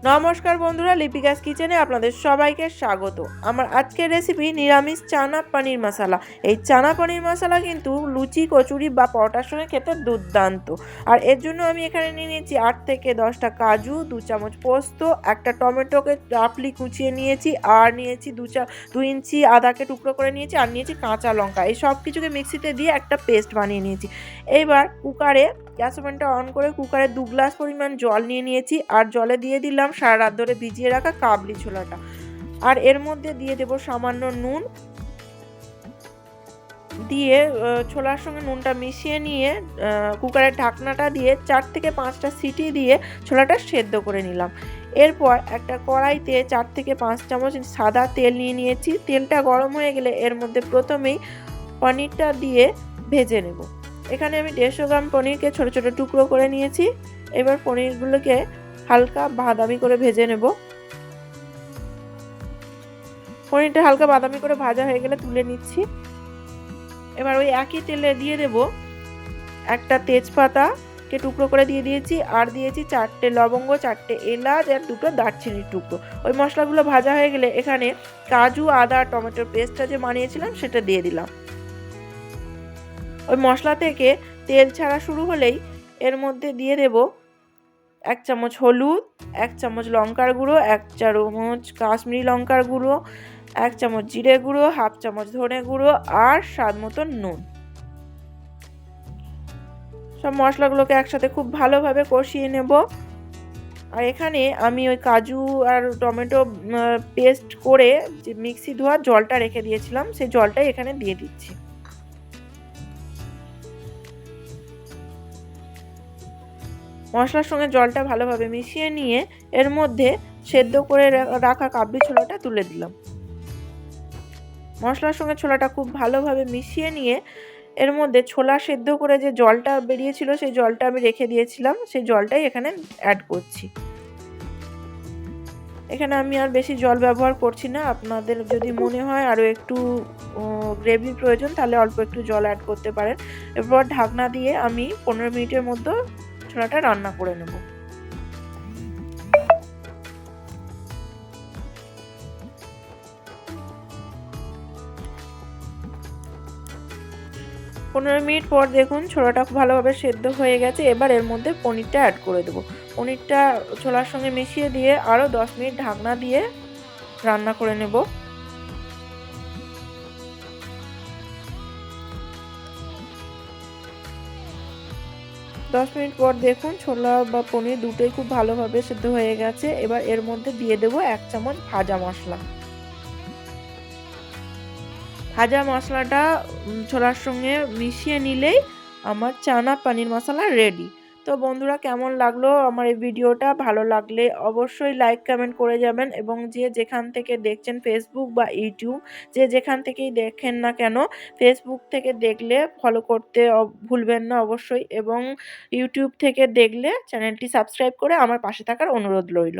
নমস্কার বন্ধুরা, লিপিকাস কিচেনে আপনাদের সবাইকে স্বাগত। আমার আজকের রেসিপি নিরামিষ চানা পনির মশলা। এই চানা পনির মশলা কিন্তু লুচি, কচুরি বা পরোটার সঙ্গে খেতে দুর্দান্ত। আর এর জন্য আমি এখানে নিয়ে নিয়েছি 8 থেকে 10টা কাজু, 2 চামচ পোস্ত, একটা টমেটোকে রাফলি কুচিয়ে নিয়েছি, আর নিয়েছি 2 ইঞ্চি আদাকে টুকরো করে নিয়েছি, আর নিয়েছি কাঁচা লঙ্কা। এই সব কিছুকে মিক্সিতে দিয়ে একটা পেস্ট বানিয়ে নিয়েছি। এইবার কুকারে গ্যাস ওভেনটা অন করে কুকারে 2 গ্লাস পরিমাণ জল নিয়ে নিয়েছি, আর জলে দিয়ে দিলাম সারা রাত ধরে ভিজিয়ে রাখা কাবলি ছোলাটা, আর এর মধ্যে দিয়ে দেব সামান্য নুন। দিয়ে ছোলার সঙ্গে নুনটা মিশিয়ে নিয়ে কুকারের ঢাকনাটা দিয়ে 4 থেকে 5টা সিটি দিয়ে ছোলাটা সেদ্ধ করে নিলাম। এরপর একটা কড়াইতে 4 থেকে 5 চামচ সাদা তেল নিয়ে নিয়েছি। তেলটা গরম হয়ে গেলে এর মধ্যে প্রথমেই পনিরটা দিয়ে ভেজে নেব। এখানে আমি 150 গ্রাম পনিরকে ছোট ছোট টুকরো করে নিয়েছি। এবার পনিরগুলোকে হালকা বাদামি করে ভেজে নেব। পনিরটা হালকা বাদামি করে ভাজা হয়ে গেলে তুলে নিচ্ছি। এবার ওই একই তেলে দিয়ে দেব একটা তেজপাতাকে টুকরো করে দিয়ে দিয়েছি, আর দিয়েছি 4টে লবঙ্গ, 4টে এলাচ, আর 2টো দারচিনির টুকরো। ওই মশলাগুলো ভাজা হয়ে গেলে এখানে কাজু, আদা, টমেটোর পেস্টটা যে বানিয়েছিলাম সেটা দিয়ে দিলাম। ওই মশলা থেকে তেল ছাড়া শুরু হলেই এর মধ্যে দিয়ে দেব 1 চামচ হলুদ, 1 চামচ লঙ্কার গুঁড়ো, 1 চামচ কাশ্মীরি লঙ্কার গুঁড়ো, 1 চামচ জিরে গুঁড়ো, হাফ চামচ ধনে গুঁড়ো, আর স্বাদ মতো নুন। সব মশলাগুলোকে একসাথে খুব ভালোভাবে কষিয়ে নেব। আর এখানে আমি ওই কাজু আর টমেটো পেস্ট করে যে মিক্সি ধোয়া জলটা রেখে দিয়েছিলাম, সেই জলটাই এখানে দিয়ে দিচ্ছি। মশলার সঙ্গে জলটা ভালোভাবে মিশিয়ে নিয়ে এর মধ্যে সেদ্ধ করে রাখা কাবলি ছোলাটা তুলে দিলাম। মশলার সঙ্গে ছোলাটা খুব ভালোভাবে মিশিয়ে নিয়ে এর মধ্যে ছোলা সেদ্ধ করে যে জলটা বেরিয়েছিল সেই জলটা আমি রেখে দিয়েছিলাম, সেই জলটাই এখানে অ্যাড করছি। এখানে আমি আর বেশি জল ব্যবহার করছি না। আপনাদের যদি মনে হয় আরও একটু গ্রেভির প্রয়োজন তাহলে অল্প একটু জল অ্যাড করতে পারেন। এরপর ঢাকনা দিয়ে আমি 15 মিনিটের মধ্যে ছোলাটা রান্না করে নেব। পনেরো মিনিট পর দেখুন ছোলাটা খুব ভালোভাবে সেদ্ধ হয়ে গেছে। এবার এর মধ্যে পনিরটা অ্যাড করে দেবো। পনিরটা ছোলার সঙ্গে মিশিয়ে দিয়ে আরও 10 মিনিট ঢাকনা দিয়ে রান্না করে নেব। 10 মিনিট পর দেখুন ছোলা বা পনির দুটোই খুব ভালোভাবে সেদ্ধ হয়ে গেছে। এবার এর মধ্যে দিয়ে দেবো 1 চামচ ভাজা মশলা। ভাজা মশলাটা ছোলার সঙ্গে মিশিয়ে নিলেই আমার চানা পনির মশলা রেডি। তো বন্ধুরা, কেমন লাগলো আমার এই ভিডিওটা? ভালো লাগলে অবশ্যই লাইক কমেন্ট করে যাবেন, এবং যে যেখান থেকে দেখছেন ফেসবুক বা ইউটিউব, যে যেখান থেকেই দেখেন না কেন, ফেসবুক থেকে দেখলে ফলো করতে ভুলবেন না অবশ্যই, এবং ইউটিউব থেকে দেখলে চ্যানেলটি সাবস্ক্রাইব করে আমার পাশে থাকার অনুরোধ রইল।